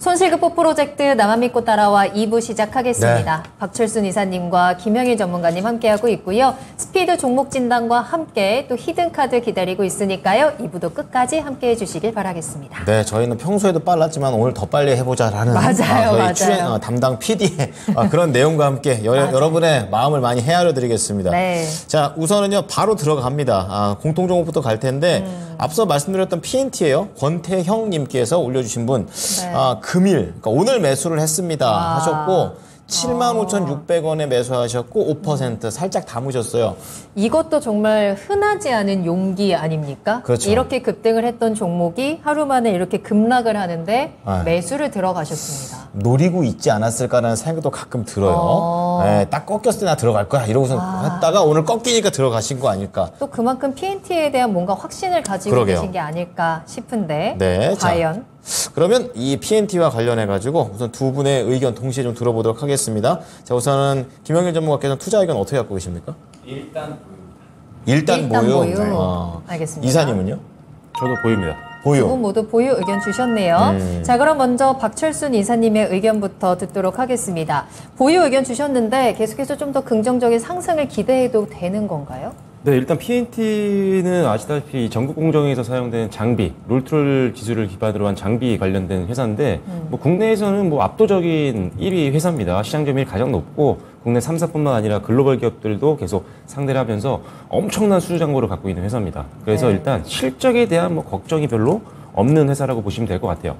손실급보 프로젝트 나만 믿고 따라와 2부 시작하겠습니다. 네. 박철순 이사님과 김영일 전문가님 함께하고 있고요. 스피드 종목 진단과 함께 또 히든카드 기다리고 있으니까요. 2부도 끝까지 함께해 주시길 바라겠습니다. 네, 저희는 평소에도 빨랐지만 오늘 더 빨리 해보자라는 저희 출연 담당 PD의 그런 내용과 함께 여러분의 마음을 많이 헤아려 드리겠습니다. 네. 자, 우선은요 바로 들어갑니다. 공통종목부터 갈 텐데 앞서 말씀드렸던 PNT예요. 권태형님께서 올려주신 분. 네. 금일, 그러니까 오늘 매수를 했습니다 하셨고 75,600원에 매수하셨고 5% 살짝 담으셨어요. 이것도 정말 흔하지 않은 용기 아닙니까? 그렇죠. 이렇게 급등을 했던 종목이 하루 만에 이렇게 급락을 하는데 매수를 들어가셨습니다. 노리고 있지 않았을까라는 생각도 가끔 들어요. 네, 딱 꺾였을 때나 들어갈 거야 이러고서 했다가 오늘 꺾이니까 들어가신 거 아닐까. 또 그만큼 PNT에 대한 뭔가 확신을 가지고 계신 게 아닐까 싶은데 네, 과연? 그러면 이 PNT와 관련해가지고 우선 두 분의 의견 동시에 좀 들어보도록 하겠습니다. 자, 우선은 김영일 전문가께서는 투자 의견 어떻게 갖고 계십니까? 일단 일단 보유. 네. 알겠습니다. 이사님은요? 저도 보유입니다. 두 분 모두 보유 의견 주셨네요. 자, 그럼 먼저 박철순 이사님의 의견부터 듣도록 하겠습니다. 보유 의견 주셨는데 계속해서 좀 더 긍정적인 상승을 기대해도 되는 건가요? 네, 일단 PNT는 아시다시피 전국 공정에서 사용되는 장비, 롤트롤 기술을 기반으로 한 장비 관련된 회사인데 뭐 국내에서는 뭐 압도적인 1위 회사입니다. 시장 점유율이 가장 높고 국내 3사뿐만 아니라 글로벌 기업들도 계속 상대를 하면서 엄청난 수주 잔고를 갖고 있는 회사입니다. 그래서 일단 실적에 대한 뭐 걱정이 별로 없는 회사라고 보시면 될 것 같아요.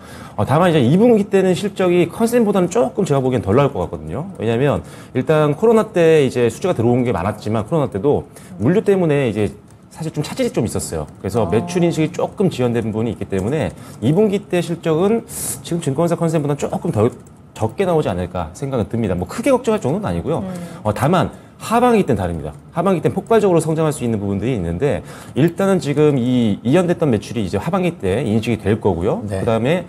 다만 이제 2분기 때는 실적이 컨센보다는 조금 제가 보기엔 덜 나올 것 같거든요. 왜냐면 일단 코로나 때 이제 수주가 들어온 게 많았지만 코로나 때도 물류 때문에 이제 사실 좀 차질이 좀 있었어요. 그래서 매출 인식이 조금 지연된 부분이 있기 때문에 2분기 때 실적은 지금 증권사 컨센보다는 조금 더 적게 나오지 않을까 생각은 듭니다. 뭐 크게 걱정할 정도는 아니고요. 다만 하반기 때는 다릅니다. 하반기 때는 폭발적으로 성장할 수 있는 부분들이 있는데 일단은 지금 이 이연됐던 매출이 이제 하반기 때 인식이 될 거고요. 네. 그다음에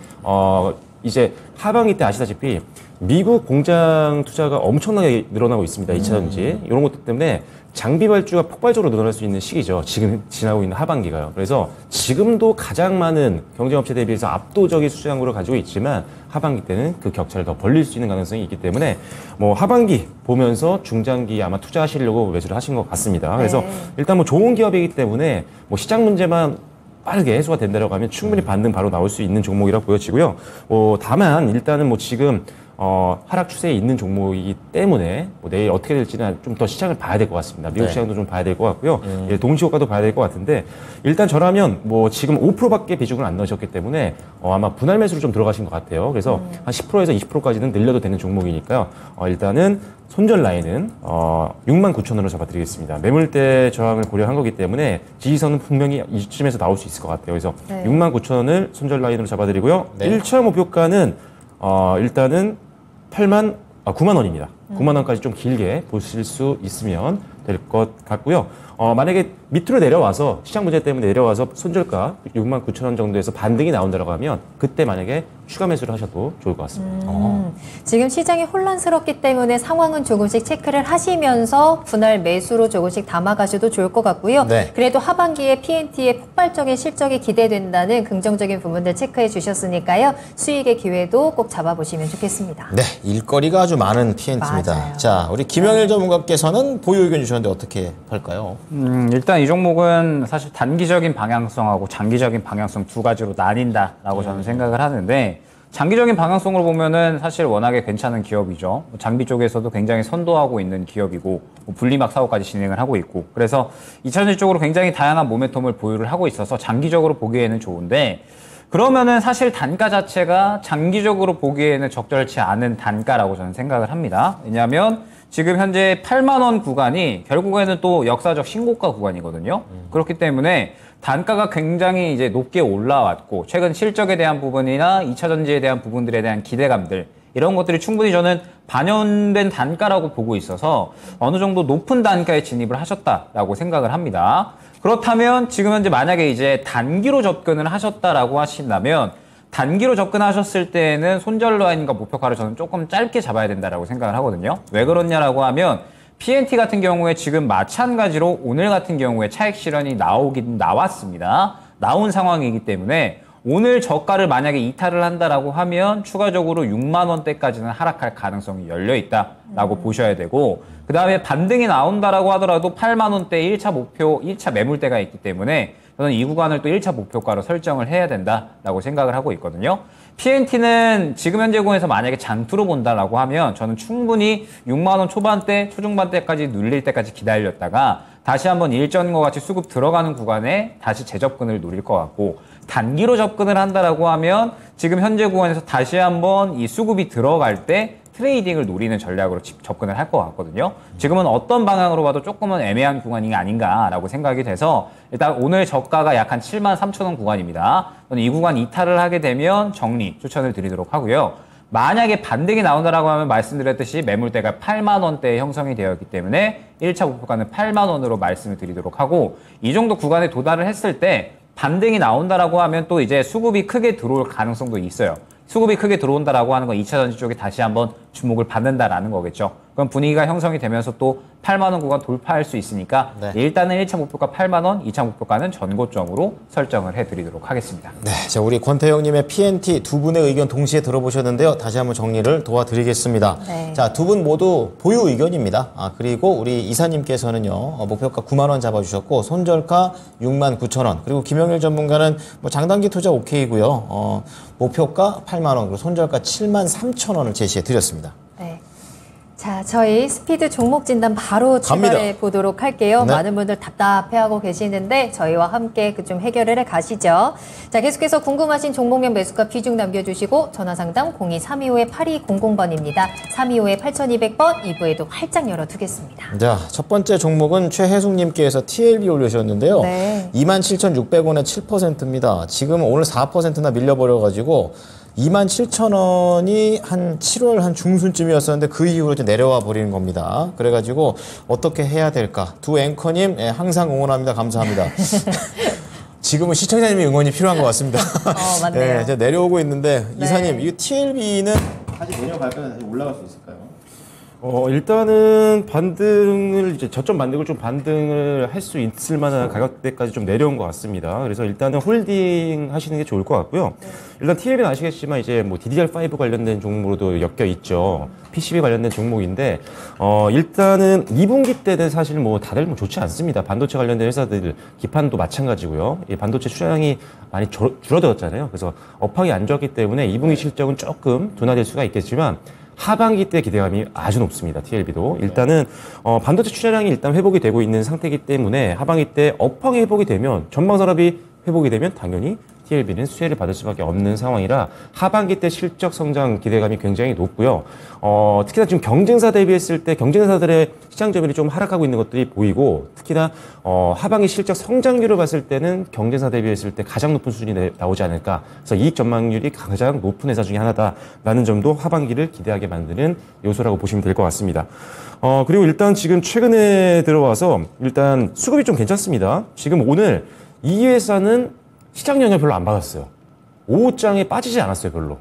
이제 하반기 때 아시다시피 미국 공장 투자가 엄청나게 늘어나고 있습니다. 2차 전지 이런 것들 때문에 장비 발주가 폭발적으로 늘어날 수 있는 시기죠. 지금 지나고 있는 하반기가요. 그래서 지금도 가장 많은 경쟁업체 대비해서 압도적인 수주 잔고를 가지고 있지만 하반기 때는 그 격차를 더 벌릴 수 있는 가능성이 있기 때문에 뭐 하반기 보면서 중장기 아마 투자하시려고 매수를 하신 것 같습니다. 그래서 일단 뭐 좋은 기업이기 때문에 뭐 시장 문제만 빠르게 해소가 된다고 하면 충분히 반등 바로 나올 수 있는 종목이라고 보여지고요. 다만 일단은 뭐 지금 하락 추세에 있는 종목이기 때문에 뭐 내일 어떻게 될지는 좀 더 시장을 봐야 될 것 같습니다. 미국 시장도 좀 봐야 될 것 같고요. 동시효과도 봐야 될 것 같은데 일단 저라면 뭐 지금 5%밖에 비중을 안 넣으셨기 때문에 아마 분할 매수로 좀 들어가신 것 같아요. 그래서 한 10%에서 20%까지는 늘려도 되는 종목이니까요. 일단은 손절 라인은 69,000원으로 잡아드리겠습니다. 매물대 저항을 고려한 거기 때문에 지지선은 분명히 이쯤에서 나올 수 있을 것 같아요. 그래서 69,000원을 손절 라인으로 잡아드리고요. 1차 목표가는 일단은 9만 원입니다. 9만 원까지 좀 길게 보실 수 있으면 될 것 같고요. 만약에 밑으로 내려와서 시장 문제 때문에 내려와서 손절가 69,000원 정도에서 반등이 나온다고 하면 그때 만약에 추가 매수를 하셔도 좋을 것 같습니다. 지금 시장이 혼란스럽기 때문에 상황은 조금씩 체크를 하시면서 분할 매수로 조금씩 담아가셔도 좋을 것 같고요. 네. 그래도 하반기에 PNT의 폭발적인 실적이 기대된다는 긍정적인 부분들 체크해 주셨으니까요. 수익의 기회도 꼭 잡아보시면 좋겠습니다. 네, 일거리가 아주 많은 PNT입니다. 맞아요. 자, 우리 김영일 전문가께서는 보유 의견 주셨는데 어떻게 할까요? 일단 이 종목은 사실 단기적인 방향성하고 장기적인 방향성 두 가지로 나뉜다라고 저는 생각을 하는데 장기적인 방향성으로 보면은 사실 워낙에 괜찮은 기업이죠. 장비 쪽에서도 굉장히 선도하고 있는 기업이고 분리막 사업까지 진행을 하고 있고 그래서 2차전지 쪽으로 굉장히 다양한 모멘텀을 보유를 하고 있어서 장기적으로 보기에는 좋은데 그러면은 사실 단가 자체가 장기적으로 보기에는 적절치 않은 단가라고 저는 생각을 합니다. 왜냐하면 지금 현재 8만 원 구간이 결국에는 또 역사적 신고가 구간이거든요. 그렇기 때문에 단가가 굉장히 이제 높게 올라왔고 최근 실적에 대한 부분이나 2차 전지에 대한 부분들에 대한 기대감들 이런 것들이 충분히 저는 반영된 단가라고 보고 있어서 어느 정도 높은 단가에 진입을 하셨다라고 생각을 합니다. 그렇다면 지금 현재 만약에 이제 단기로 접근을 하셨다라고 하신다면 단기로 접근하셨을 때에는 손절 라인과 목표가를 저는 조금 짧게 잡아야 된다라고 생각을 하거든요. 왜 그렇냐라고 하면 PNT 같은 경우에 지금 마찬가지로 오늘 같은 경우에 차익 실현이 나왔습니다. 나온 상황이기 때문에 오늘 저가를 만약에 이탈을 한다라고 하면 추가적으로 6만 원대까지는 하락할 가능성이 열려 있다라고 보셔야 되고, 그 다음에 반등이 나온다라고 하더라도 8만 원대 1차 목표, 1차 매물대가 있기 때문에 저는 이 구간을 또 1차 목표가로 설정을 해야 된다라고 생각을 하고 있거든요. PNT는 지금 현재 구간에서 만약에 장투로 본다라고 하면 저는 충분히 6만 원 초반대, 초중반대까지 눌릴 때까지 기다렸다가 다시 한번 일전과 같이 수급 들어가는 구간에 다시 재접근을 노릴 것 같고, 단기로 접근을 한다라고 하면 지금 현재 구간에서 다시 한번 이 수급이 들어갈 때 트레이딩을 노리는 전략으로 접근을 할 것 같거든요. 지금은 어떤 방향으로 봐도 조금은 애매한 구간이 아닌가라고 생각이 돼서 일단 오늘 저가가 약 한 7만 3천 원 구간입니다. 저는 이 구간 이탈을 하게 되면 정리 추천을 드리도록 하고요. 만약에 반등이 나온다라고 하면 말씀드렸듯이 매물대가 8만 원대에 형성이 되어 있기 때문에 1차 목표가는 8만 원으로 말씀을 드리도록 하고, 이 정도 구간에 도달을 했을 때 반등이 나온다라고 하면 또 이제 수급이 크게 들어올 가능성도 있어요. 수급이 크게 들어온다라고 하는 건 2차 전지 쪽에 다시 한번 주목을 받는다라는 거겠죠. 그럼 분위기가 형성이 되면서 또 8만 원 구간 돌파할 수 있으니까 네. 일단은 1차 목표가 8만 원, 2차 목표가는 전고점으로 설정을 해드리도록 하겠습니다. 네, 자 우리 권태형님의 PNT 두 분의 의견 동시에 들어보셨는데요. 다시 한번 정리를 도와드리겠습니다. 네. 자, 두 분 모두 보유 의견입니다. 그리고 우리 이사님께서는요, 목표가 9만 원 잡아주셨고 손절가 6만 9천 원. 그리고 김영일 전문가는 뭐 장단기 투자 오케이고요. 목표가 8만 원, 그리고 손절가 7만 3천 원을 제시해 드렸습니다. 네. 자, 저희 스피드 종목 진단 바로 출발해 보도록 할게요. 네. 많은 분들 답답해하고 계시는데 저희와 함께 그 좀 해결을 해 가시죠. 자, 계속해서 궁금하신 종목명 매수가 비중 남겨주시고 전화상담 02-325-8200번입니다. 325-8200번 2부에도 활짝 열어두겠습니다. 자, 첫 번째 종목은 최혜숙님께서 TLB 올리셨는데요. 네. 27,600원에 7%입니다. 지금 오늘 4%나 밀려버려가지고 27,000원이 한 7월 한 중순쯤이었었는데 그 이후로 이제 내려와 버리는 겁니다. 그래가지고 어떻게 해야 될까? 두 앵커님 항상 응원합니다. 감사합니다. 지금은 시청자님의 응원이 필요한 것 같습니다. 맞네요. 네, 이제 내려오고 있는데 네. 이사님, 이 TLB는 다시 내려갈까요? 다시 올라갈 수 있을까요? 일단은 반등을 이제 저점 만들고 좀 반등을 할 수 있을 만한 가격대까지 좀 내려온 것 같습니다. 그래서 일단은 홀딩 하시는 게 좋을 것 같고요. 네. 일단 TLB는 아시겠지만 이제 뭐 DDR5 관련된 종목으로도 엮여 있죠. PCB 관련된 종목인데, 일단은 2분기 때는 사실 뭐 다들 뭐 좋지 않습니다. 반도체 관련된 회사들, 기판도 마찬가지고요. 이 반도체 출하량이 많이 줄어들었잖아요. 그래서 업황이 안 좋았기 때문에 2분기 실적은 조금 둔화될 수가 있겠지만, 하반기 때 기대감이 아주 높습니다. TLB도. 일단은 반도체 출하량이 일단 회복이 되고 있는 상태이기 때문에 하반기 때 업황이 회복이 되면, 전방산업이 회복이 되면 당연히 TLB는 수혜를 받을 수밖에 없는 상황이라 하반기 때 실적 성장 기대감이 굉장히 높고요. 특히나 지금 경쟁사 대비했을 때 경쟁사들의 시장 점유율이 좀 하락하고 있는 것들이 보이고, 특히나 하반기 실적 성장률을 봤을 때는 경쟁사 대비했을 때 가장 높은 수준이 나오지 않을까. 그래서 이익 전망률이 가장 높은 회사 중에 하나다라는 점도 하반기를 기대하게 만드는 요소라고 보시면 될 것 같습니다. 그리고 일단 지금 최근에 들어와서 일단 수급이 좀 괜찮습니다. 지금 오늘 이 회사는 시장 영향을 별로 안 받았어요. 5호장에 빠지지 않았어요, 별로.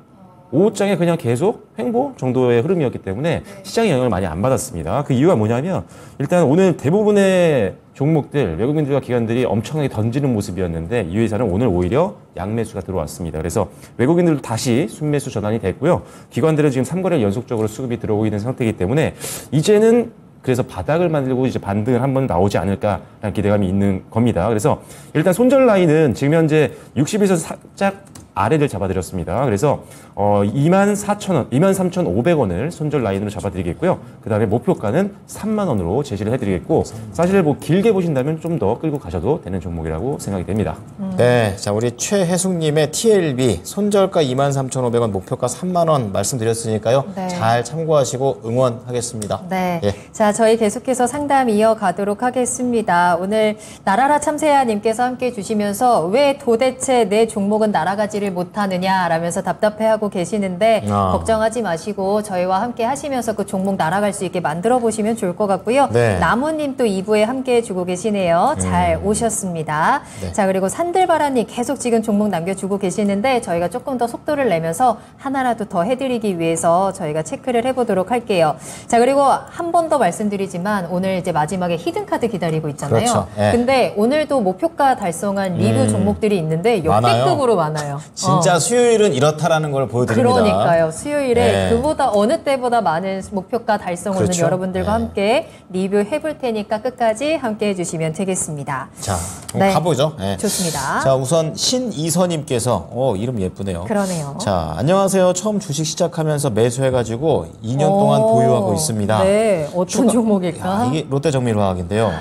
5호장에 그냥 계속 횡보 정도의 흐름이었기 때문에 시장의 영향을 많이 안 받았습니다. 그 이유가 뭐냐면, 일단 오늘 대부분의 종목들, 외국인들과 기관들이 엄청나게 던지는 모습이었는데 이 회사는 오늘 오히려 양매수가 들어왔습니다. 그래서 외국인들도 다시 순매수 전환이 됐고요. 기관들은 지금 3거래일 연속적으로 수급이 들어오고 있는 상태이기 때문에 이제는 그래서 바닥을 만들고 이제 반등을 한번 나오지 않을까라는 기대감이 있는 겁니다. 그래서 일단 손절 라인은 지금 현재 60에서 살짝 아래를 잡아드렸습니다. 그래서 24,000원, 23,500원을 손절 라인으로 잡아드리겠고요. 그 다음에 목표가는 3만 원으로 제시를 해드리겠고, 사실 뭐 길게 보신다면 좀 더 끌고 가셔도 되는 종목이라고 생각이 됩니다. 네, 자 우리 최혜숙님의 TLB 손절가 23,500원, 목표가 3만 원 말씀드렸으니까요. 네. 잘 참고하시고 응원하겠습니다. 네, 예. 자 저희 계속해서 상담 이어가도록 하겠습니다. 오늘 나라라 참새야님께서 함께 해주시면서 왜 도대체 내 종목은 날아가지를 못하느냐 라면서 답답해하고 계시는데 걱정하지 마시고 저희와 함께 하시면서 그 종목 날아갈 수 있게 만들어 보시면 좋을 것 같고요. 네. 나무님 또 2부에 함께 해주고 계시네요. 잘 오셨습니다. 네. 자 그리고 산들바라님 계속 지금 종목 남겨주고 계시는데 저희가 조금 더 속도를 내면서 하나라도 더 해드리기 위해서 저희가 체크를 해보도록 할게요. 자 그리고 한 번 더 말씀드리지만 오늘 이제 마지막에 히든카드 기다리고 있잖아요. 그렇죠. 네. 근데 오늘도 목표가 달성한 리뷰 종목들이 있는데 역대급으로 많아요. 진짜 수요일은 이렇다라는 걸 보여드립니다. 그러니까요. 수요일에 그보다 어느 때보다 많은 목표가 달성을 오늘 여러분들과 함께 리뷰해볼 테니까 끝까지 함께 해주시면 되겠습니다. 자, 그럼 가보죠. 좋습니다. 자, 우선 신이서님께서 이름 예쁘네요. 그러네요. 자, 안녕하세요. 처음 주식 시작하면서 매수해가지고 2년 동안 보유하고 있습니다. 네, 어떤 종목일까? 이게 롯데정밀화학인데요.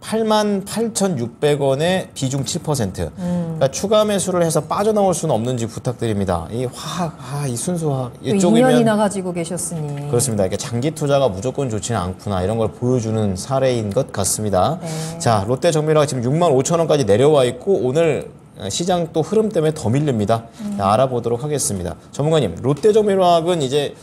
88,600원에 비중 7%. 그러니까 추가 매수를 해서 빠져나올 수는 없는지 부탁드립니다. 이 화학, 이 순수화학 이쪽이면 2년이나 가지고 계셨으니. 그렇습니다. 이렇게 장기 투자가 무조건 좋지는 않구나 이런 걸 보여주는 사례인 것 같습니다. 네. 자, 롯데정밀화학 지금 65,000원까지 내려와 있고 오늘 시장 또 흐름 때문에 더 밀립니다. 알아보도록 하겠습니다. 전문가님, 롯데정밀화학은 이제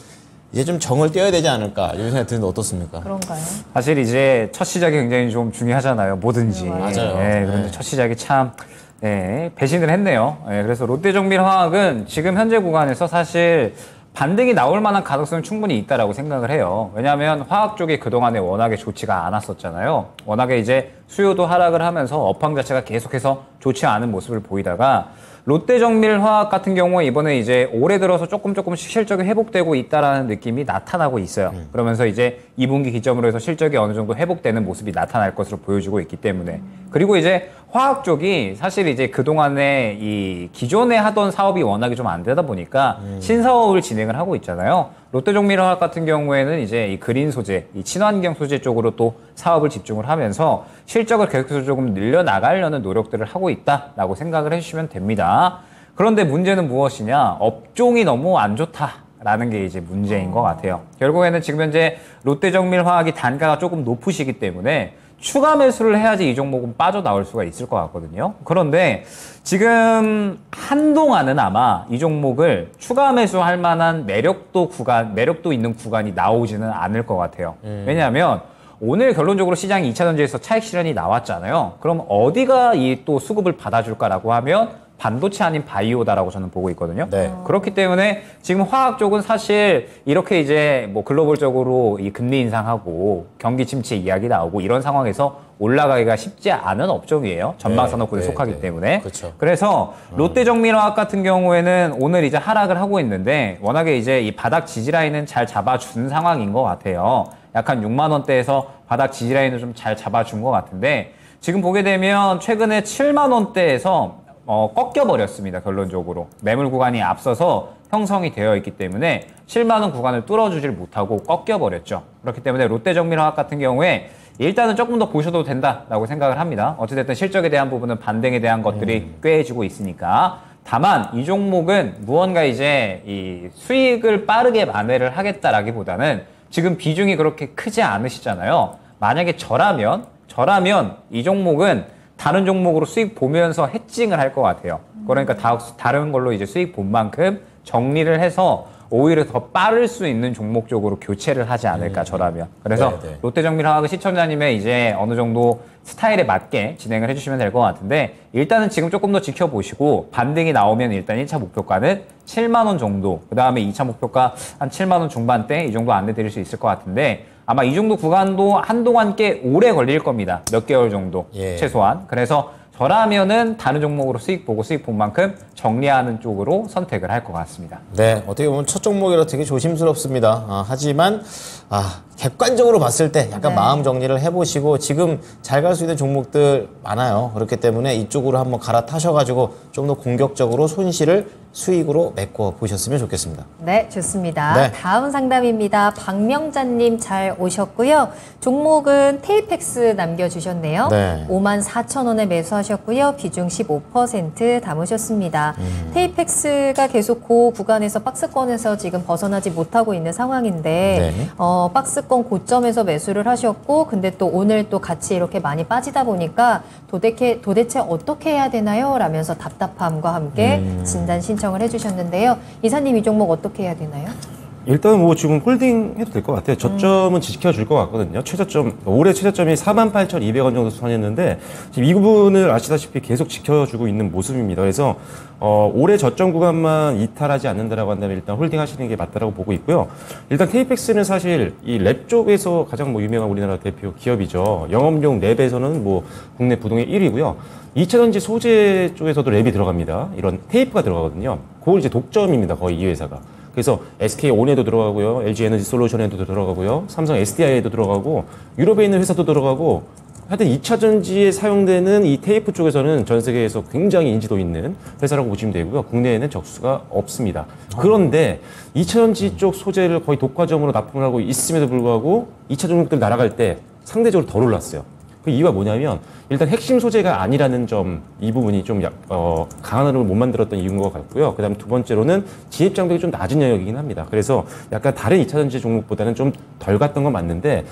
좀 정을 떼어야 되지 않을까 이런 생각이 드는데 어떻습니까? 그런가요? 사실 이제 첫 시작이 굉장히 좀 중요하잖아요. 뭐든지. 맞아요. 그런데 첫 시작이 참 배신을 했네요. 그래서 롯데정밀화학은 지금 현재 구간에서 사실 반등이 나올 만한 가능성이 충분히 있다라고 생각을 해요. 왜냐하면 화학 쪽이 그동안에 워낙에 좋지가 않았었잖아요. 워낙에 이제 수요도 하락을 하면서 업황 자체가 계속해서 좋지 않은 모습을 보이다가 롯데정밀화학 같은 경우에 이번에 이제 올해 들어서 조금씩 실적이 회복되고 있다라는 느낌이 나타나고 있어요. 그러면서 이제 2분기 기점으로 해서 실적이 어느 정도 회복되는 모습이 나타날 것으로 보여지고 있기 때문에. 그리고 이제 화학 쪽이 사실 이제 그동안에 이 기존에 하던 사업이 워낙에 좀 안 되다 보니까 신사업을 진행을 하고 있잖아요. 롯데정밀화학 같은 경우에는 이제 이 그린 소재, 이 친환경 소재 쪽으로 또 사업을 집중을 하면서 실적을 계속해서 조금 늘려나가려는 노력들을 하고 있다라고 생각을 해주시면 됩니다. 그런데 문제는 무엇이냐? 업종이 너무 안 좋다라는 게 이제 문제인 것 같아요. 결국에는 지금 현재 롯데정밀화학이 단가가 조금 높으시기 때문에 추가 매수를 해야지 이 종목은 빠져나올 수가 있을 것 같거든요. 그런데 지금 한동안은 아마 이 종목을 추가 매수할 만한 매력도 있는 구간이 나오지는 않을 것 같아요. 왜냐하면 오늘 결론적으로 시장이 2차전지에서 차익 실현이 나왔잖아요. 그럼 어디가 이 또 수급을 받아줄까라고 하면 반도체 아닌 바이오다라고 저는 보고 있거든요. 네. 그렇기 때문에 지금 화학 쪽은 사실 이렇게 이제 뭐 글로벌적으로 이 금리 인상하고 경기 침체 이야기 나오고 이런 상황에서 올라가기가 쉽지 않은 업종이에요. 전방산업군에 속하기 때문에. 그렇죠. 그래서 롯데정밀화학 같은 경우에는 오늘 이제 하락을 하고 있는데 워낙에 이제 이 바닥 지지라인은 잘 잡아준 상황인 것 같아요. 약간 6만 원대에서 바닥 지지라인을 좀 잘 잡아준 것 같은데 지금 보게 되면 최근에 7만 원대에서 꺾여버렸습니다. 결론적으로. 매물 구간이 앞서서 형성이 되어 있기 때문에 7만 원 구간을 뚫어주질 못하고 꺾여버렸죠. 그렇기 때문에 롯데정밀화학 같은 경우에 일단은 조금 더 보셔도 된다라고 생각을 합니다. 어찌됐든 실적에 대한 부분은 반등에 대한 것들이 꾀해지고 있으니까. 다만 이 종목은 무언가 이제 이 수익을 빠르게 만회를 하겠다라기보다는 지금 비중이 그렇게 크지 않으시잖아요. 만약에 저라면 이 종목은 다른 종목으로 수익 보면서 해칭을 할 것 같아요. 그러니까 다른 걸로 이제 수익 본 만큼 정리를 해서 오히려 더 빠를 수 있는 종목 쪽으로 교체를 하지 않을까 저라면. 그래서 롯데정밀화학은 시청자님의 이제 어느 정도 스타일에 맞게 진행을 해주시면 될 것 같은데 일단은 지금 조금 더 지켜보시고 반등이 나오면 일단 1차 목표가는 7만 원 정도, 그 다음에 2차 목표가 한 7만 원 중반대 이 정도 안내드릴 수 있을 것 같은데 아마 이 정도 구간도 한동안 꽤 오래 걸릴 겁니다. 몇 개월 정도 최소한. 그래서 저라면은 다른 종목으로 수익 보고 수익 본 만큼 정리하는 쪽으로 선택을 할 것 같습니다. 네, 어떻게 보면 첫 종목이라 되게 조심스럽습니다. 하지만 객관적으로 봤을 때 약간 마음 정리를 해보시고 지금 잘 갈 수 있는 종목들 많아요. 그렇기 때문에 이쪽으로 한번 갈아타셔가지고 좀 더 공격적으로 손실을 수익으로 메꿔 보셨으면 좋겠습니다. 네, 좋습니다. 네. 다음 상담입니다. 박명자님 잘 오셨고요. 종목은 테이펙스 남겨주셨네요. 네. 54,000원에 매수하셨고요. 비중 15% 담으셨습니다. 테이펙스가 계속 그 구간에서 박스권에서 지금 벗어나지 못하고 있는 상황인데 박스권 고점에서 매수를 하셨고 근데 또 오늘 또 같이 이렇게 많이 빠지다 보니까 도대체 어떻게 해야 되나요? 라면서 답답함과 함께 진단 신청을 해주셨는데요. 이사님 이 종목 어떻게 해야 되나요? 일단 뭐 지금 홀딩 해도 될 것 같아요. 저점은 지켜줄 것 같거든요. 최저점, 올해 최저점이 48,200원 정도 선했는데 지금 이 부분을 아시다시피 계속 지켜주고 있는 모습입니다. 그래서 올해 저점 구간만 이탈하지 않는다라고 한다면 일단 홀딩 하시는 게 맞다라고 보고 있고요. 일단 KPX는 사실 이 랩 쪽에서 가장 뭐 유명한 우리나라 대표 기업이죠. 영업용 랩에서는 뭐 국내 부동의 1위고요. 2차전지 소재 쪽에서도 랩이 들어갑니다. 이런 테이프가 들어가거든요. 그걸 이제 독점입니다. 거의 이 회사가. 그래서 SK온에도 들어가고요. LG에너지솔루션에도 들어가고요. 삼성 SDI에도 들어가고 유럽에 있는 회사도 들어가고 하여튼 2차전지에 사용되는 이 테이프 쪽에서는 전 세계에서 굉장히 인지도 있는 회사라고 보시면 되고요. 국내에는 적수가 없습니다. 그런데 2차전지 쪽 소재를 거의 독과점으로 납품을 하고 있음에도 불구하고 2차 종목들 날아갈 때 상대적으로 덜 올랐어요. 그 이유가 뭐냐면 일단 핵심 소재가 아니라는 점, 이 부분이 좀 강한 흐름을 못 만들었던 이유인 것 같고요. 그다음 두 번째로는 진입 장벽이 좀 낮은 영역이긴 합니다. 그래서 약간 다른 2차전지 종목보다는 좀 덜 갔던 건 맞는데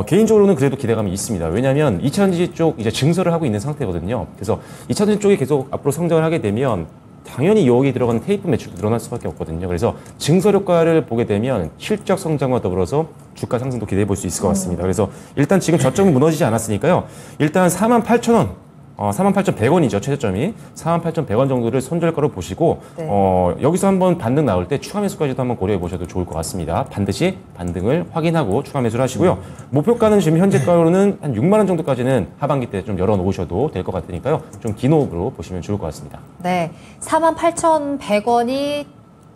개인적으로는 그래도 기대감이 있습니다. 왜냐하면 2차전지 쪽 이제 증설을 하고 있는 상태거든요. 그래서 2차전지 쪽이 계속 앞으로 성장을 하게 되면 당연히 여기 들어가는 테이프 매출도 늘어날 수밖에 없거든요. 그래서 증설 효과를 보게 되면 실적 성장과 더불어서 주가 상승도 기대해 볼 수 있을 것 같습니다. 그래서 일단 지금 저점은 무너지지 않았으니까요. 일단 48,000원, 48,100원이죠. 최저점이. 48,100원 정도를 손절가로 보시고 네. 여기서 한번 반등 나올 때 추가 매수까지도 한번 고려해 보셔도 좋을 것 같습니다. 반드시 반등을 확인하고 추가 매수를 하시고요. 목표가는 지금 현재가로는 한 6만 원 정도까지는 하반기 때 좀 열어 놓으셔도 될 것 같으니까요. 좀 긴 호흡으로 보시면 좋을 것 같습니다. 네. 48,100원이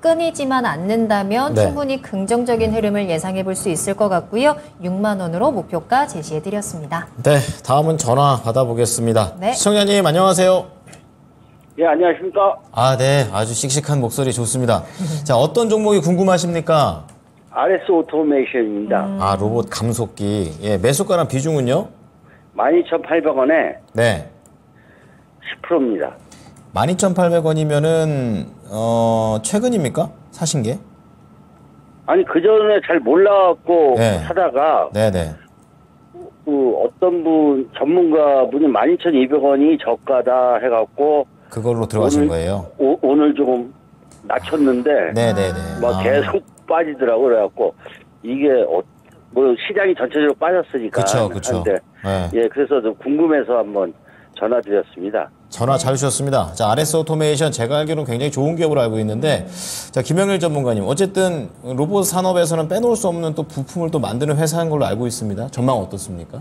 끊이지만 않는다면 네. 충분히 긍정적인 흐름을 예상해 볼 수 있을 것 같고요. 6만 원으로 목표가 제시해 드렸습니다. 네, 다음은 전화 받아보겠습니다. 네. 시청자님 안녕하세요. 예, 안녕하십니까. 아, 네, 아주 씩씩한 목소리 좋습니다. 자, 어떤 종목이 궁금하십니까? RS 오토메이션입니다. 아, 로봇 감속기. 예, 매수가랑 비중은요? 12,800원에 네. 10%입니다. 12,800원이면은 최근입니까? 사신 게? 아니, 그전에 잘 몰라갖고 네. 사다가 네네. 어떤 분, 전문가분이 12,200원이 저가다 해갖고 그걸로 들어가신 거예요? 오늘 조금 낮췄는데 네네네. 막 계속 빠지더라고. 그래갖고 이게 뭐 시장이 전체적으로 빠졌으니까. 그쵸. 한데, 네. 예, 그래서 좀 궁금해서 한번 전화드렸습니다. 전화 잘 주셨습니다. 자, RS 오토메이션 제가 알기로는 굉장히 좋은 기업으로 알고 있는데, 자, 김영일 전문가님, 어쨌든 로봇 산업에서는 빼놓을 수 없는 또 부품을 또 만드는 회사인 걸로 알고 있습니다. 전망 어떻습니까?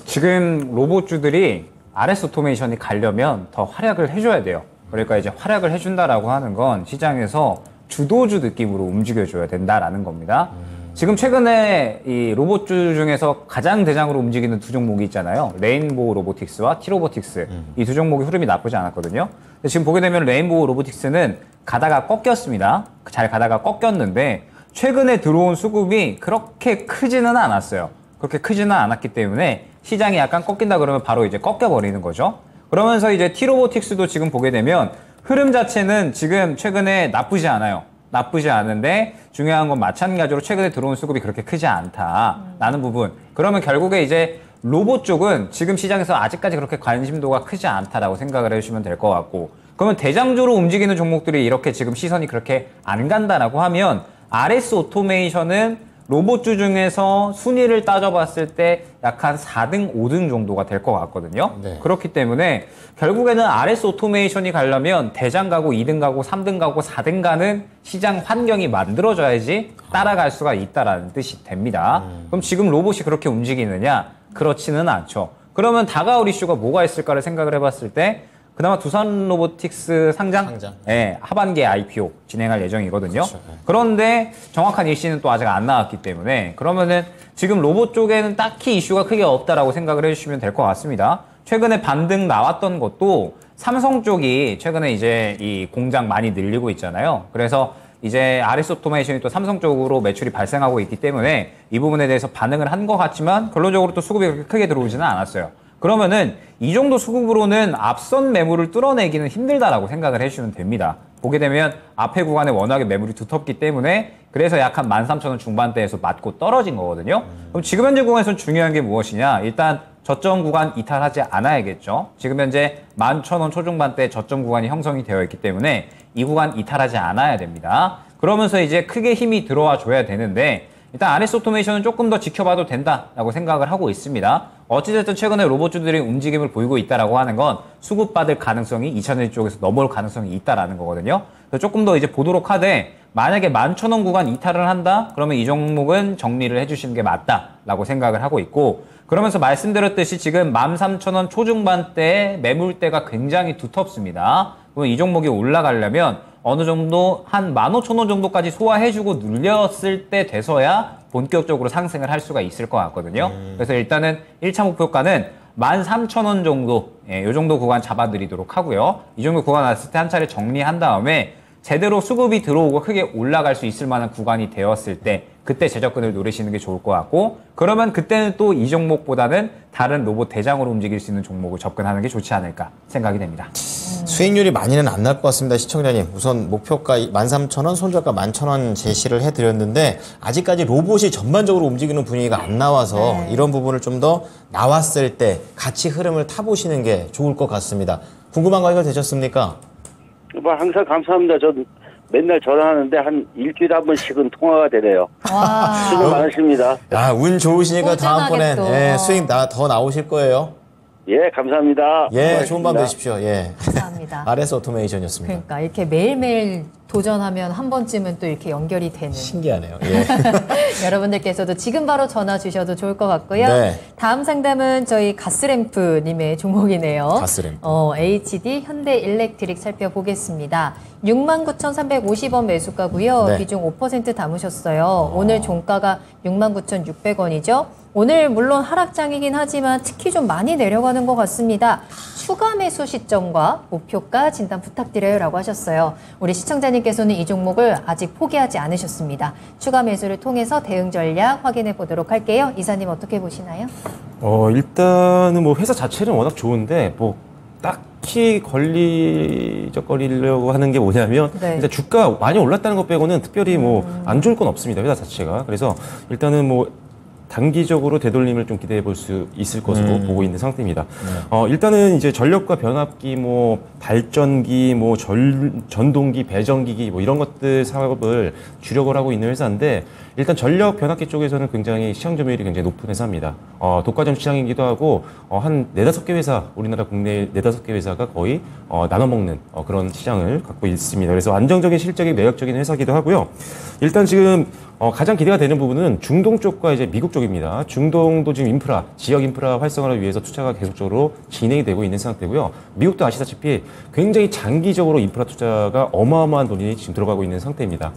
지금 로봇주들이 RS 오토메이션이 가려면 더 활약을 해줘야 돼요. 그러니까 이제 활약을 해준다라고 하는 건 시장에서 주도주 느낌으로 움직여줘야 된다라는 겁니다. 지금 최근에 이 로봇주 중에서 가장 대장으로 움직이는 두 종목이 있잖아요. 레인보우 로보틱스와 T-로보틱스. 이 두 종목의 흐름이 나쁘지 않았거든요. 근데 지금 보게 되면 레인보우 로보틱스는 가다가 꺾였습니다. 잘 가다가 꺾였는데 최근에 들어온 수급이 그렇게 크지는 않았어요. 그렇게 크지는 않았기 때문에 시장이 약간 꺾인다 그러면 바로 이제 꺾여버리는 거죠. 그러면서 이제 T-로보틱스도 지금 보게 되면 흐름 자체는 지금 최근에 나쁘지 않아요. 나쁘지 않은데 중요한 건 마찬가지로 최근에 들어온 수급이 그렇게 크지 않다라는 부분. 그러면 결국에 이제 로봇 쪽은 지금 시장에서 아직까지 그렇게 관심도가 크지 않다라고 생각을 해주시면 될 것 같고, 그러면 대장주로 움직이는 종목들이 이렇게 지금 시선이 그렇게 안 간다라고 하면 RS 오토메이션은 로봇주 중에서 순위를 따져봤을 때 약 한 4등, 5등 정도가 될 것 같거든요. 네. 그렇기 때문에 결국에는 RS 오토메이션이 가려면 대장 가고 2등 가고 3등 가고 4등 가는 시장 환경이 만들어져야지 따라갈 수가 있다라는 뜻이 됩니다. 그럼 지금 로봇이 그렇게 움직이느냐? 그렇지는 않죠. 그러면 다가올 이슈가 뭐가 있을까를 생각을 해봤을 때 그나마 두산 로보틱스 상장? 네, 하반기에 IPO 진행할 예정이거든요. 그렇죠. 그런데 정확한 일시는 또 아직 안 나왔기 때문에 그러면은 지금 로봇 쪽에는 딱히 이슈가 크게 없다라고 생각을 해주시면 될 것 같습니다. 최근에 반등 나왔던 것도 삼성 쪽이 최근에 이제 이 공장 많이 늘리고 있잖아요. 그래서 이제 RS 오토메이션이 또 삼성 쪽으로 매출이 발생하고 있기 때문에 이 부분에 대해서 반응을 한 것 같지만 결론적으로 또 수급이 그렇게 크게 들어오지는 않았어요. 그러면은 이 정도 수급으로는 앞선 매물을 뚫어내기는 힘들다라고 생각을 해주시면 됩니다. 보게 되면 앞에 구간에 워낙에 매물이 두텁기 때문에 그래서 약 한 13,000원 중반대에서 맞고 떨어진 거거든요. 그럼 지금 현재 구간에서 중요한 게 무엇이냐? 일단 저점 구간 이탈하지 않아야겠죠. 지금 현재 11,000원 초중반대 저점 구간이 형성이 되어 있기 때문에 이 구간 이탈하지 않아야 됩니다. 그러면서 이제 크게 힘이 들어와 줘야 되는데 일단 RS 오토메이션은 조금 더 지켜봐도 된다라고 생각을 하고 있습니다. 어찌됐든 최근에 로봇주들이 움직임을 보이고 있다라고 하는 건 수급받을 가능성이 2,000원 쪽에서 넘어올 가능성이 있다라는 거거든요. 그래서 조금 더 이제 보도록 하되 만약에 11,000원 구간 이탈을 한다? 그러면 이 종목은 정리를 해주시는 게 맞다라고 생각을 하고 있고 그러면서 말씀드렸듯이 지금 13,000원 초중반대의 매물대가 굉장히 두텁습니다. 그럼 이 종목이 올라가려면 어느 정도 한 15,000원 정도까지 소화해주고 눌렸을 때 돼서야 본격적으로 상승을 할 수가 있을 것 같거든요. 그래서 일단은 1차 목표가는 13,000원 정도, 이 정도 구간 잡아드리도록 하고요. 이 정도 구간 왔을 때 한 차례 정리한 다음에 제대로 수급이 들어오고 크게 올라갈 수 있을 만한 구간이 되었을 때 그때 재접근을 노리시는 게 좋을 것 같고 그러면 그때는 또 이 종목보다는 다른 로봇 대장으로 움직일 수 있는 종목을 접근하는 게 좋지 않을까 생각이 됩니다. 수익률이 많이는 안 날 것 같습니다. 시청자님. 우선 목표가 13,000원, 손절가 11,000원 제시를 해드렸는데 아직까지 로봇이 전반적으로 움직이는 분위기가 안 나와서 이런 부분을 좀 더 나왔을 때 같이 흐름을 타보시는 게 좋을 것 같습니다. 궁금한 거 해결되셨습니까? 뭐 항상 감사합니다. 전 맨날 전화하는데 한 일주일에 한 번씩은 통화가 되네요. 수고 많으십니다. 야, 운 좋으시니까 꾸준하게 다음번엔 수익 더 나오실 거예요. 예, 감사합니다. 예, 좋은 밤 되십시오. 예. 감사합니다. RS 오토메이션이었습니다. 그러니까 이렇게 매일매일 도전하면 한 번쯤은 또 이렇게 연결이 되는. 신기하네요. 예. 여러분들께서도 지금 바로 전화 주셔도 좋을 것 같고요. 네. 다음 상담은 저희 가스램프님의 종목이네요. 가스램프. HD 현대일렉트릭 살펴보겠습니다. 69,350원 매수가고요. 네. 비중 5% 담으셨어요. 오늘 종가가 69,600원이죠. 오늘 물론 하락장이긴 하지만 특히 좀 많이 내려가는 것 같습니다. 추가 매수 시점과 목표가 진단 부탁드려요 라고 하셨어요. 우리 시청자님께서는 이 종목을 아직 포기하지 않으셨습니다. 추가 매수를 통해서 대응 전략 확인해 보도록 할게요. 이사님 어떻게 보시나요? 일단은 뭐 회사 자체는 워낙 좋은데 뭐 딱히 걸리적거리려고 하는 게 뭐냐면 일단 주가 많이 올랐다는 것 빼고는 특별히 뭐 안 좋을 건 없습니다. 회사 자체가. 그래서 일단은 뭐 단기적으로 되돌림을 좀 기대해 볼 수 있을 것으로 보고 있는 상태입니다. 일단은 이제 전력과 변압기, 뭐 발전기, 뭐 전동기, 배전기기 뭐 이런 것들 사업을 주력을 하고 있는 회사인데 일단 전력 변압기 쪽에서는 굉장히 시장 점유율이 굉장히 높은 회사입니다. 독과점 시장이기도 하고 한 4-5개 회사, 우리나라 국내 4-5개 회사가 거의 나눠먹는 그런 시장을 갖고 있습니다. 그래서 안정적인 실적이 매력적인 회사이기도 하고요. 일단 지금 가장 기대가 되는 부분은 중동 쪽과 이제 미국 쪽입니다. 중동도 지금 인프라, 지역 인프라 활성화를 위해서 투자가 계속적으로 진행이 되고 있는 상태고요. 미국도 아시다시피 굉장히 장기적으로 인프라 투자가 어마어마한 돈이 지금 들어가고 있는 상태입니다.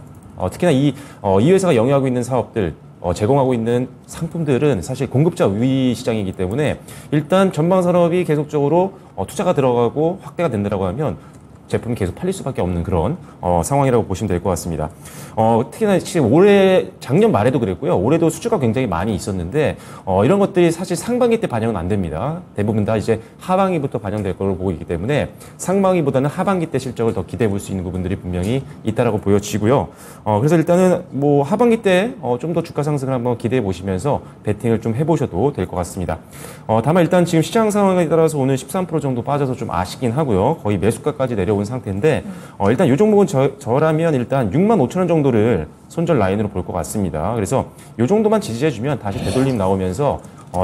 특히나 이 회사가 영위하고 있는 사업들, 제공하고 있는 상품들은 사실 공급자 우위 시장이기 때문에 일단 전방 산업이 계속적으로 투자가 들어가고 확대가 된다고 하면 제품이 계속 팔릴 수밖에 없는 그런 상황이라고 보시면 될 것 같습니다. 특히나 지금 작년 말에도 그랬고요. 올해도 수주가 굉장히 많이 있었는데 이런 것들이 사실 상반기 때 반영은 안 됩니다. 대부분 다 이제 하반기부터 반영될 걸로 보고 있기 때문에 상반기보다는 하반기 때 실적을 더 기대해 볼 수 있는 부분들이 분명히 있다라고 보여지고요. 그래서 일단은 뭐 하반기 때 좀 더 주가 상승을 한번 기대해 보시면서 베팅을 좀 해보셔도 될 것 같습니다. 다만 일단 지금 시장 상황에 따라서 오늘 13% 정도 빠져서 좀 아쉽긴 하고요. 거의 매수가까지 내려온 상태인데 일단 이 종목은 저라면 일단 65,000원 정도를 손절 라인으로 볼 것 같습니다. 그래서 이 정도만 지지해주면 다시 되돌림 나오면서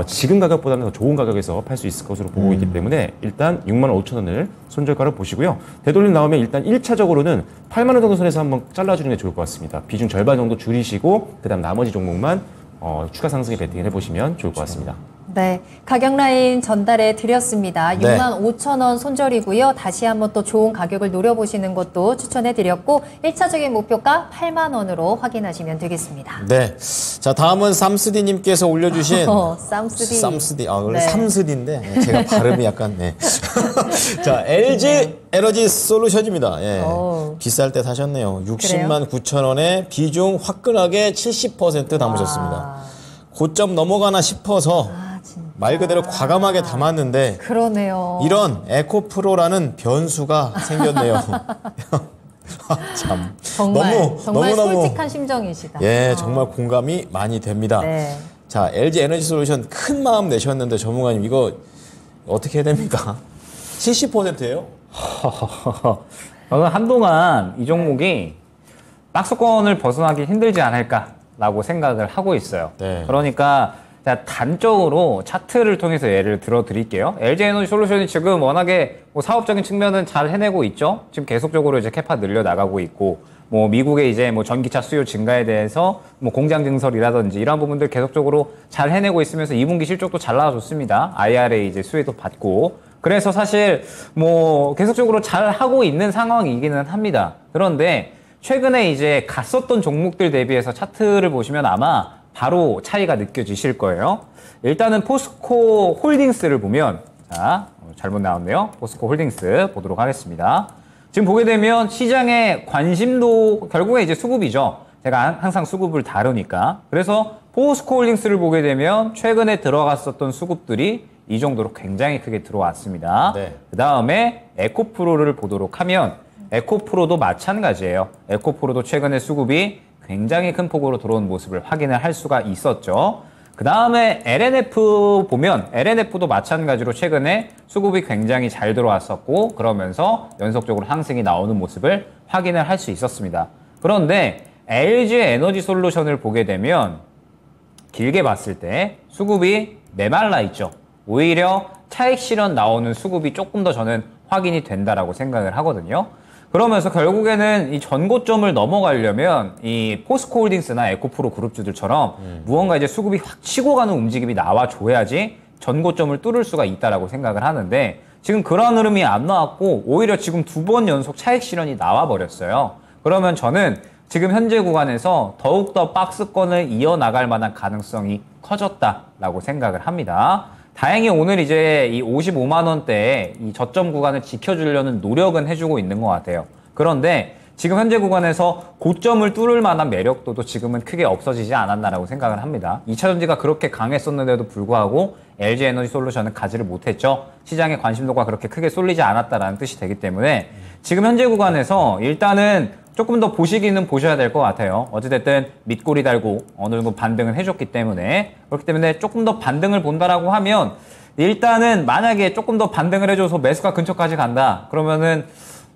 지금 가격보다는 더 좋은 가격에서 팔 수 있을 것으로 보고 있기 때문에 일단 65,000원을 손절가로 보시고요. 되돌림 나오면 일단 1차적으로는 8만 원 정도 선에서 한번 잘라주는 게 좋을 것 같습니다. 비중 절반 정도 줄이시고 그다음 나머지 종목만 추가 상승에 베팅을 해보시면 좋을 것 같습니다. 네, 가격 라인 전달해 드렸습니다. 65,000원 손절이고요. 다시 한번 또 좋은 가격을 노려보시는 것도 추천해 드렸고 1차적인 목표가 8만 원으로 확인하시면 되겠습니다. 네, 자 다음은 쌈스디님께서 올려주신 쌈스디. 원래 삼스디인데 제가 발음이 약간 자 LG 에너지 솔루션입니다. 예. 비쌀 때 사셨네요. 60만 9천 원에 비중 화끈하게 70% 담으셨습니다. 고점 넘어가나 싶어서 말 그대로 과감하게 담았는데 그러네요. 이런 에코프로라는 변수가 생겼네요. 참 정말 너무너무 솔직한 심정이시다. 예, 정말 공감이 많이 됩니다. 네. 자, LG 에너지 솔루션 큰 마음 내셨는데 전문가님 이거 어떻게 해야 됩니까? 70%예요? 저는 한동안 이 종목이 박스권을 벗어나기 힘들지 않을까라고 생각을 하고 있어요. 네. 그러니까 단적으로 차트를 통해서 예를 들어 드릴게요. LG에너지솔루션이 지금 워낙에 뭐 사업적인 측면은 잘 해내고 있죠. 지금 계속적으로 이제 캐파 늘려 나가고 있고, 뭐 미국의 이제 뭐 전기차 수요 증가에 대해서 뭐 공장 증설이라든지 이런 부분들 계속적으로 잘 해내고 있으면서 2분기 실적도 잘 나와줬습니다. IRA 이제 수혜도 받고. 그래서 사실 뭐 계속적으로 잘 하고 있는 상황이기는 합니다. 그런데 최근에 이제 갔었던 종목들 대비해서 차트를 보시면 아마 바로 차이가 느껴지실 거예요. 일단은 포스코 홀딩스를 보면, 자, 잘못 나왔네요. 포스코 홀딩스 보도록 하겠습니다. 지금 보게 되면 시장의 관심도 결국에 이제 수급이죠. 제가 항상 수급을 다루니까. 그래서 포스코 홀딩스를 보게 되면 최근에 들어갔었던 수급들이 이 정도로 굉장히 크게 들어왔습니다. 네. 그 다음에 에코프로를 보도록 하면 에코프로도 마찬가지예요. 에코프로도 최근에 수급이 굉장히 큰 폭으로 들어온 모습을 확인을 할 수가 있었죠. 그 다음에 LNF 보면 LNF도 마찬가지로 최근에 수급이 굉장히 잘 들어왔었고 그러면서 연속적으로 상승이 나오는 모습을 확인을 할 수 있었습니다. 그런데 LG에너지솔루션을 보게 되면 길게 봤을 때 수급이 메말라 있죠. 오히려 차익 실현 나오는 수급이 조금 더 저는 확인이 된다라고 생각을 하거든요. 그러면서 결국에는 이 전고점을 넘어가려면 이 포스코홀딩스나 에코프로 그룹주들처럼 무언가 이제 수급이 확 치고 가는 움직임이 나와줘야지 전고점을 뚫을 수가 있다라고 생각을 하는데 지금 그런 흐름이 안 나왔고 오히려 지금 2번 연속 차익 실현이 나와버렸어요. 그러면 저는 지금 현재 구간에서 더욱더 박스권을 이어나갈 만한 가능성이 커졌다라고 생각을 합니다. 다행히 오늘 이제 이 55만 원대에 이 저점 구간을 지켜주려는 노력은 해주고 있는 것 같아요. 그런데 지금 현재 구간에서 고점을 뚫을 만한 매력도도 지금은 크게 없어지지 않았나라고 생각을 합니다. 2차전지가 그렇게 강했었는데도 불구하고 LG에너지솔루션은 가지를 못했죠. 시장의 관심도가 그렇게 크게 쏠리지 않았다라는 뜻이 되기 때문에 지금 현재 구간에서 일단은 조금 더 보시기는 보셔야 될 것 같아요. 어찌됐든 밑꼬리 달고 어느 정도 반등을 해줬기 때문에 그렇기 때문에 조금 더 반등을 본다라고 하면 일단은 만약에 조금 더 반등을 해줘서 매수가 근처까지 간다 그러면은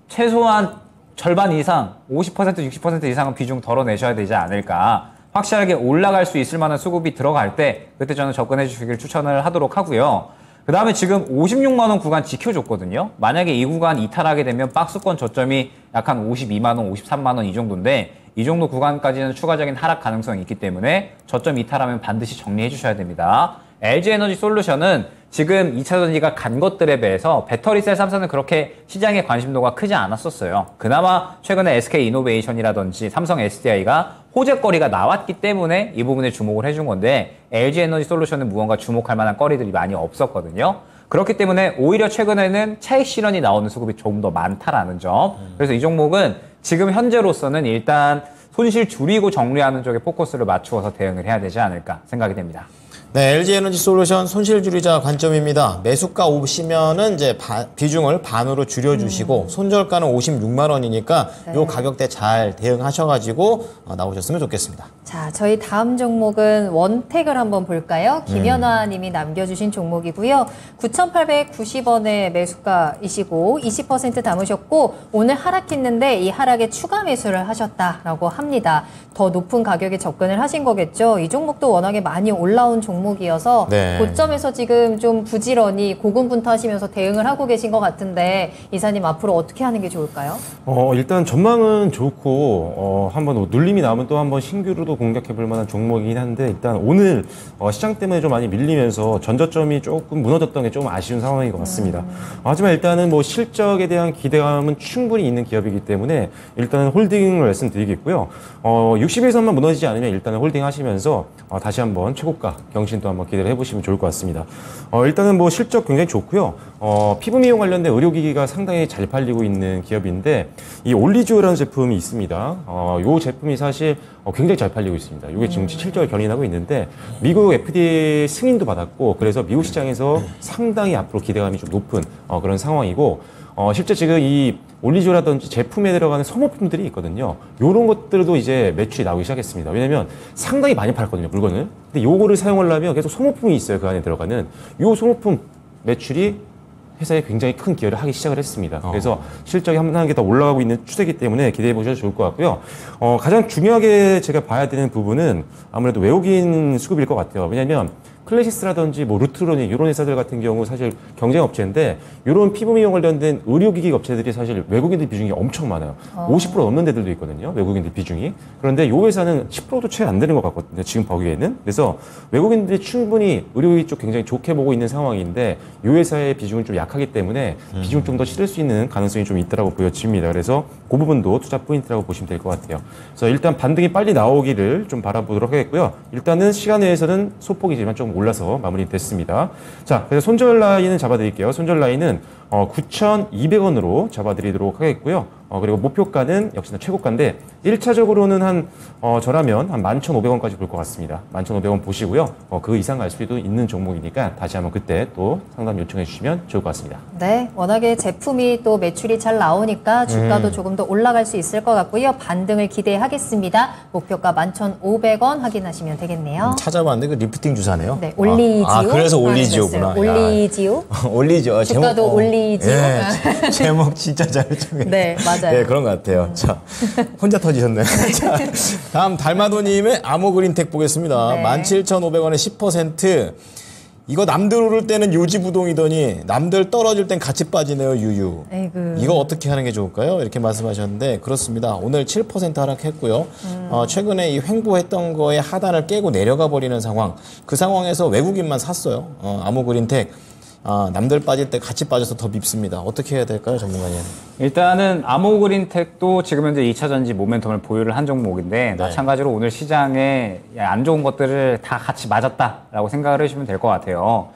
최소한 절반 이상 50% 60% 이상은 비중 덜어내셔야 되지 않을까. 확실하게 올라갈 수 있을 만한 수급이 들어갈 때 그때 저는 접근해 주시길 추천을 하도록 하고요. 그 다음에 지금 56만원 구간 지켜줬거든요. 만약에 이 구간 이탈하게 되면 박스권 저점이 약 한 52만원, 53만원 이 정도인데 이 정도 구간까지는 추가적인 하락 가능성이 있기 때문에 저점 이탈하면 반드시 정리해 주셔야 됩니다. LG에너지솔루션은 지금 2차전지가 간 것들에 비해서 배터리셀 3사는 그렇게 시장의 관심도가 크지 않았었어요. 그나마 최근에 SK이노베이션이라든지 삼성 SDI가 호재거리가 나왔기 때문에 이 부분에 주목을 해준 건데 LG에너지솔루션은 무언가 주목할 만한 거리들이 많이 없었거든요. 그렇기 때문에 오히려 최근에는 차익 실현이 나오는 수급이 조금 더 많다라는 점. 그래서 이 종목은 지금 현재로서는 일단 손실 줄이고 정리하는 쪽에 포커스를 맞추어서 대응을 해야 되지 않을까 생각이 됩니다. 네, LG에너지솔루션 손실줄이자 관점입니다. 매수가 오시면은 이제 비중을 반으로 줄여주시고 손절가는 56만 원이니까 네. 요 가격대 잘 대응하셔가지고 나오셨으면 좋겠습니다. 자, 저희 다음 종목은 원택을 한번 볼까요? 김연화 님이 남겨주신 종목이고요. 9,890원에 매수가이시고 20% 담으셨고 오늘 하락했는데 이 하락에 추가 매수를 하셨다라고 합니다. 더 높은 가격에 접근을 하신 거겠죠. 이 종목도 워낙에 많이 올라온 종목이어서 네. 고점에서 지금 좀 부지런히 고군분투하시면서 대응을 하고 계신 것 같은데 이사님 앞으로 어떻게 하는 게 좋을까요? 일단 전망은 좋고 한번 눌림이 나오면 또 한번 신규로도 공략해 볼 만한 종목이긴 한데 일단 오늘 시장 때문에 좀 많이 밀리면서 전저점이 조금 무너졌던 게 좀 아쉬운 상황인 것 같습니다. 하지만 일단은 뭐 실적에 대한 기대감은 충분히 있는 기업이기 때문에 일단은 홀딩을 말씀드리겠고요. 60일선만 무너지지 않으면 일단은 홀딩 하시면서 다시 한번 최고가 경신도 한번 기대를 해보시면 좋을 것 같습니다. 일단은 뭐 실적 굉장히 좋고요. 피부 미용 관련된 의료기기가 상당히 잘 팔리고 있는 기업인데 이 올리주라는 제품이 있습니다. 이 제품이 사실 굉장히 잘 팔리고 있습니다. 이게 지금 실적을 견인하고 있는데 미국 FDA 승인도 받았고 그래서 미국 시장에서 상당히 앞으로 기대감이 좀 높은 그런 상황이고 실제 지금 이 올리조라든지 제품에 들어가는 소모품들이 있거든요. 요런 것들도 이제 매출이 나오기 시작했습니다. 왜냐면 상당히 많이 팔거든요, 물건을. 근데 요거를 사용하려면 계속 소모품이 있어요, 그 안에 들어가는. 요 소모품 매출이 회사에 굉장히 큰 기여를 하기 시작을 했습니다. 그래서 실적이 한 단계 더 올라가고 있는 추세이기 때문에 기대해 보셔도 좋을 것 같고요. 가장 중요하게 제가 봐야 되는 부분은 아무래도 외국인 수급일 것 같아요. 왜냐하면 클래시스라든지 뭐 루트로닉 이런 회사들 같은 경우 사실 경쟁 업체인데 이런 피부미용 관련된 의료기기 업체들이 사실 외국인들 비중이 엄청 많아요. 50% 넘는 데들도 있거든요. 외국인들 비중이. 그런데 이 회사는 10%도 채 안 되는 것 같거든요. 지금 보기에는. 그래서 외국인들이 충분히 의료기 쪽 굉장히 좋게 보고 있는 상황인데 이 회사의 비중은 좀 약하기 때문에 비중 좀 더 실을 수 있는 가능성이 좀 있다고 보여집니다. 그래서 그 부분도 투자 포인트라고 보시면 될 것 같아요. 그래서 일단 반등이 빨리 나오기를 좀 바라보도록 하겠고요. 일단은 시간 외에서는 소폭이지만 좀 올라서 마무리됐습니다. 자, 그래서 손절 라인은 잡아드릴게요. 손절 라인은 9,200원으로 잡아드리도록 하겠고요. 그리고 목표가는 역시나 최고가인데 1차적으로는 저라면 한 11,500원까지 볼 것 같습니다. 11,500원 보시고요. 그 이상 갈 수도 있는 종목이니까 다시 한번 그때 또 상담 요청해 주시면 좋을 것 같습니다. 네, 워낙에 제품이 또 매출이 잘 나오니까 주가도 조금 더 올라갈 수 있을 것 같고요. 반등을 기대하겠습니다. 목표가 11,500원 확인하시면 되겠네요. 찾아봤는데 그 리프팅 주사네요. 네, 올리지오. 그래서 올리지오구나. 올리지오. 올리지오. 주가도 올리지오. 예, 제목 진짜 잘 정해. 네, 맞아요. 네, 그런 것 같아요. 자, 혼자 터지셨네요. 자, 다음 달마도님의 아모그린텍 보겠습니다. 네. 17,500원에 10%. 이거 남들 오를 때는 요지부동이더니 남들 떨어질 땐 같이 빠지네요, 유유. 에이구. 이거 어떻게 하는 게 좋을까요? 이렇게 말씀하셨는데 그렇습니다. 오늘 7% 하락했고요. 최근에 이 횡보했던 거에 하단을 깨고 내려가 버리는 상황. 그 상황에서 외국인만 샀어요. 아모그린텍. 남들 빠질 때 같이 빠져서 더 밉습니다. 어떻게 해야 될까요, 전문가님? 일단은 아모그린텍도 지금 현재 2차전지 모멘텀을 보유를 한 종목인데 네. 마찬가지로 오늘 시장에 안 좋은 것들을 다 같이 맞았다라고 생각을 하시면 될 것 같아요.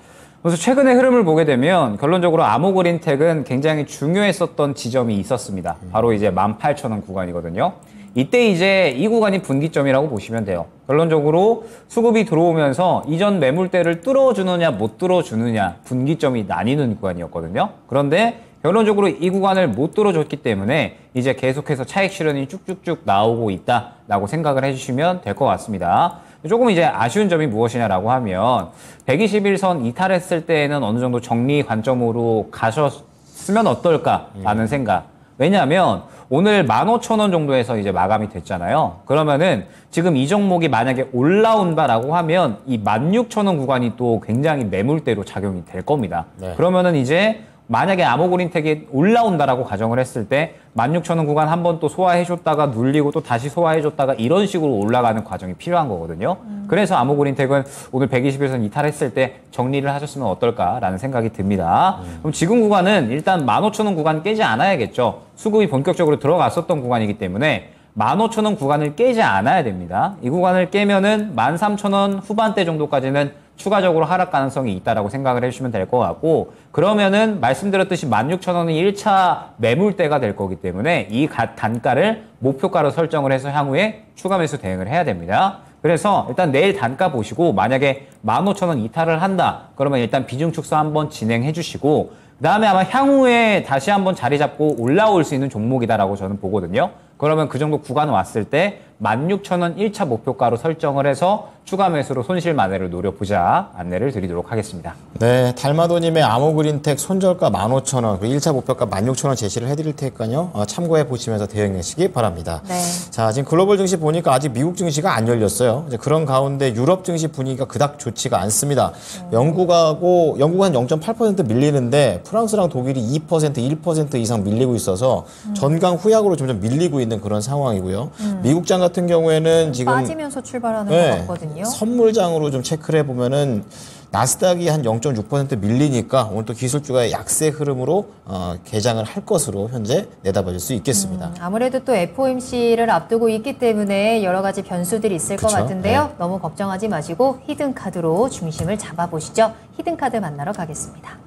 그래서 최근의 흐름을 보게 되면 결론적으로 아모그린텍은 굉장히 중요했었던 지점이 있었습니다. 바로 이제 18,000원 구간이거든요. 이때 이제 이 구간이 분기점이라고 보시면 돼요. 결론적으로 수급이 들어오면서 이전 매물대를 뚫어주느냐 못 뚫어주느냐 분기점이 나뉘는 구간이었거든요. 그런데 결론적으로 이 구간을 못 뚫어줬기 때문에 이제 계속해서 차익 실현이 쭉쭉쭉 나오고 있다라고 생각을 해주시면 될 것 같습니다. 조금 이제 아쉬운 점이 무엇이냐라고 하면 121선 이탈했을 때에는 어느 정도 정리 관점으로 가셨으면 어떨까라는 생각. 왜냐하면 오늘 15,000원 정도에서 이제 마감이 됐잖아요. 그러면은 지금 이 종목이 만약에 올라온다라고 하면 이 16,000원 구간이 또 굉장히 매물대로 작용이 될 겁니다. 네. 그러면은 이제 만약에 아모그린텍이 올라온다라고 가정을 했을 때 16,000원 구간 한번 또 소화해줬다가 눌리고 또 다시 소화해줬다가 이런 식으로 올라가는 과정이 필요한 거거든요. 그래서 아모그린텍은 오늘 121선 이탈했을 때 정리를 하셨으면 어떨까라는 생각이 듭니다. 그럼 지금 구간은 일단 15,000원 구간 깨지 않아야겠죠. 수급이 본격적으로 들어갔었던 구간이기 때문에 15,000원 구간을 깨지 않아야 됩니다. 이 구간을 깨면은 13,000원 후반대 정도까지는 추가적으로 하락 가능성이 있다라고 생각을 해주시면 될 것 같고, 그러면은 말씀드렸듯이 16,000원이 1차 매물대가 될 거기 때문에 이 단가를 목표가로 설정을 해서 향후에 추가 매수 대응을 해야 됩니다. 그래서 일단 내일 단가 보시고 만약에 15,000원 이탈을 한다 그러면 일단 비중 축소 한번 진행해 주시고, 그 다음에 아마 향후에 다시 한번 자리 잡고 올라올 수 있는 종목이다라고 저는 보거든요. 그러면 그 정도 구간 왔을 때 16,000원 1차 목표가로 설정을 해서 추가 매수로 손실 만회를 노려보자 안내를 드리도록 하겠습니다. 네, 달마도님의 아모그린텍 손절가 15,000원, 그리고 1차 목표가 16,000원 제시를 해드릴 테니까요. 참고해 보시면서 대응하시기 바랍니다. 네. 자, 지금 글로벌 증시 보니까 아직 미국 증시가 안 열렸어요. 이제 그런 가운데 유럽 증시 분위기가 그닥 좋지가 않습니다. 영국은 0.8% 밀리는데 프랑스랑 독일이 2%, 1% 이상 밀리고 있어서 전강 후약으로 점점 밀리고 있는 그런 상황이고요. 미국장 같은 경우에는 지금 빠지면서 출발하는 것 같거든요. 선물장으로 좀 체크를 해보면은 나스닥이 한 0.6% 밀리니까 오늘 또 기술주가의 약세 흐름으로 개장을 할 것으로 현재 내다볼 수 있겠습니다. 아무래도 또 FOMC를 앞두고 있기 때문에 여러 가지 변수들이 있을 것 같은데요. 네. 너무 걱정하지 마시고 히든카드로 중심을 잡아보시죠. 히든카드 만나러 가겠습니다.